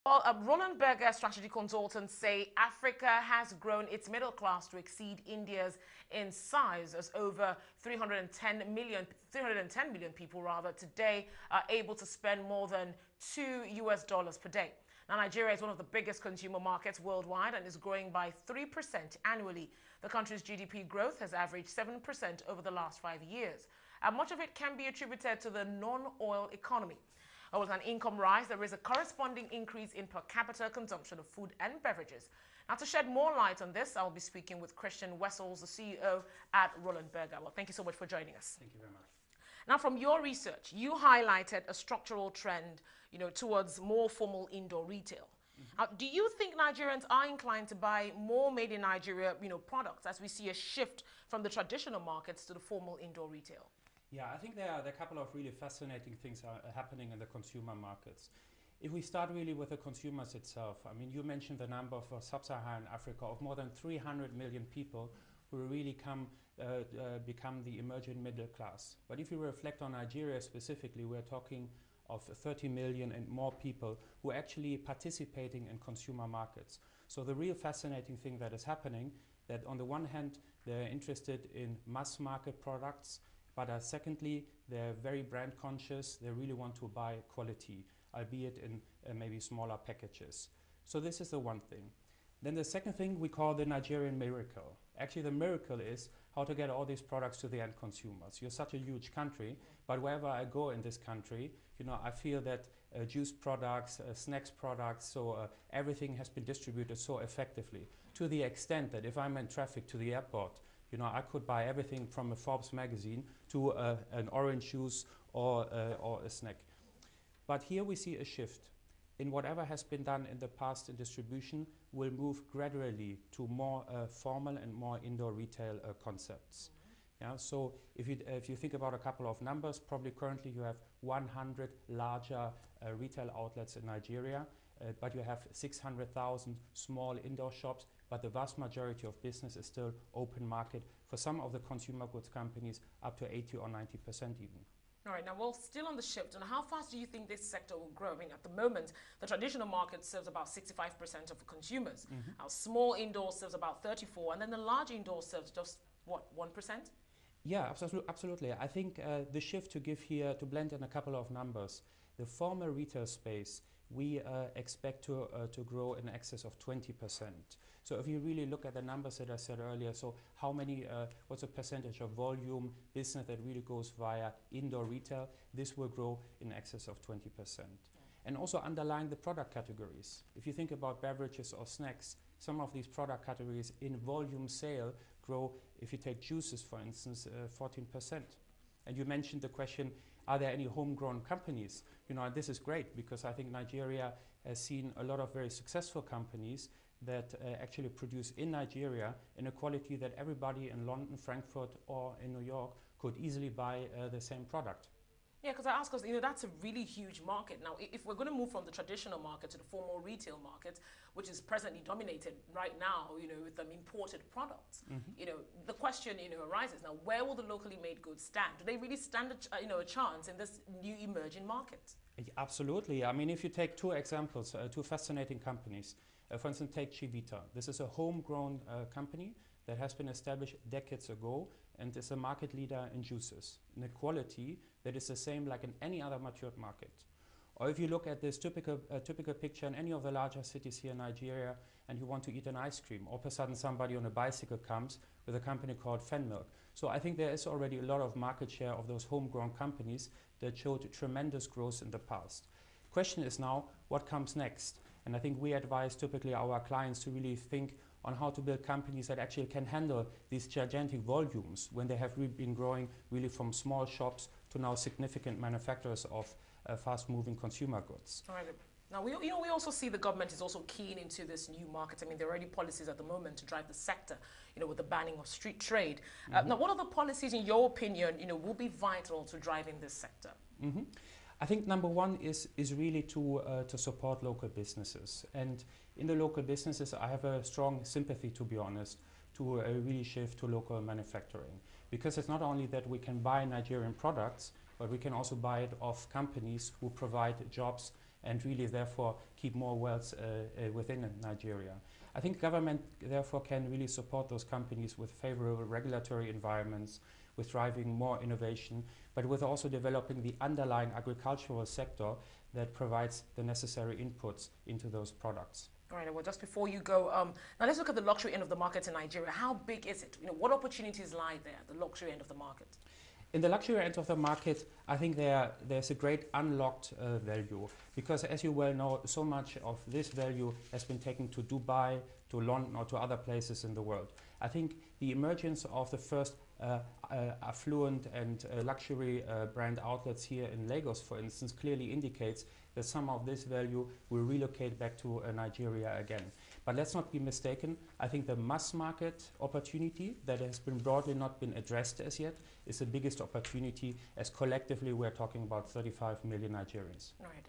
Well, Roland Berger, strategy consultants, say Africa has grown its middle class to exceed India's in size, as over 310 million people rather today are able to spend more than $2 per day. Now, Nigeria is one of the biggest consumer markets worldwide and is growing by 3% annually. The country's GDP growth has averaged 7% over the last 5 years. And much of it can be attributed to the non-oil economy. With an income rise, there is a corresponding increase in per capita consumption of food and beverages. Now, to shed more light on this, I'll be speaking with Christian Wessels, the CEO at Roland Berger. Well, thank you so much for joining us. Thank you very much. Now, from your research, you highlighted a structural trend, towards more formal indoor retail. Do you think Nigerians are inclined to buy more made in Nigeria, products as we see a shift from the traditional markets to the formal indoor retail? Yeah, I think there are a couple of really fascinating things are happening in the consumer markets. If we start really with the consumers itself, I mean, you mentioned the number for sub-Saharan Africa of more than 300 million people who really become the emerging middle class. But if you reflect on Nigeria specifically, we're talking of 30 million and more people who are actually participating in consumer markets. So the real fascinating thing that is happening, that on the one hand, they're interested in mass market products, but secondly, they're very brand conscious. They really want to buy quality, albeit in maybe smaller packages. So this is the one thing. Then the second thing we call the Nigerian miracle. Actually, the miracle is how to get all these products to the end consumers. You're such a huge country, but wherever I go in this country, I feel that juice products, snacks products, so everything has been distributed so effectively, to the extent that if I'm in traffic to the airport, I could buy everything from a Forbes magazine to an orange juice or a snack. But here we see a shift. In whatever has been done in the past in distribution will move gradually to more formal and more indoor retail concepts. Yeah, so if you think about a couple of numbers, probably currently you have 100 larger retail outlets in Nigeria, but you have 600,000 small indoor shops, but the vast majority of business is still open market. For some of the consumer goods companies, up to 80 or 90% even. All right, now, well, still on the shift, and how fast do you think this sector will grow? I mean, at the moment, the traditional market serves about 65% of consumers. Our small indoor serves about 34%, and then the large indoor serves just, what, 1%? Yeah, absolutely. I think the shift to blend in a couple of numbers, the formal retail space, we expect to grow in excess of 20%. So if you really look at the numbers that I said earlier, so how many, what's the percentage of volume business that really goes via indoor retail, this will grow in excess of 20%. And also underlying the product categories. If you think about beverages or snacks, some of these product categories in volume sale grow, if you take juices, for instance, 14%. And you mentioned the question, are there any homegrown companies? This is great because I think Nigeria has seen a lot of very successful companies that actually produce in Nigeria in a quality that everybody in London, Frankfurt or in New York could easily buy the same product. Yeah, because I ask us, that's a really huge market. Now, if we're going to move from the traditional market to the formal retail market, which is presently dominated right now, with imported products, the question, arises now, where will the locally made goods stand? Do they really stand a chance in this new emerging market? Absolutely. I mean, if you take two examples, two fascinating companies. For instance, take Chivita. This is a homegrown company that has been established decades ago and is a market leader in juices, in a quality that is the same like in any other matured market. Or if you look at this typical picture in any of the larger cities here in Nigeria and you want to eat an ice cream, all of a sudden somebody on a bicycle comes with a company called Fenmilk. So I think there is already a lot of market share of those homegrown companies that showed tremendous growth in the past. Question is now, what comes next? And I think we advise typically our clients to really think on how to build companies that actually can handle these gigantic volumes when they have really been growing really from small shops to now significant manufacturers of fast-moving consumer goods. All right. Now, we also see the government is also keen into this new market. I mean, there are already policies at the moment to drive the sector, with the banning of street trade. Now, what other policies, in your opinion, will be vital to driving this sector? I think number one is really to support local businesses. And in the local businesses, I have a strong sympathy, to be honest, to really shift to local manufacturing. Because it's not only that we can buy Nigerian products, but we can also buy it off companies who provide jobs and really therefore keep more wealth within Nigeria. I think government therefore can really support those companies with favorable regulatory environments, with driving more innovation, but with also developing the underlying agricultural sector that provides the necessary inputs into those products. All right, well, just before you go, now let's look at the luxury end of the market in Nigeria. How big is it? What opportunities lie there, the luxury end of the market? In the luxury end of the market, I think there's a great unlocked value, because as you well know, so much of this value has been taken to Dubai, to London, or to other places in the world. I think the emergence of the first affluent and luxury brand outlets here in Lagos, for instance, clearly indicates that some of this value will relocate back to Nigeria again. But let's not be mistaken. I think the mass market opportunity that has been broadly not been addressed as yet is the biggest opportunity, as collectively we're talking about 35 million Nigerians. All right.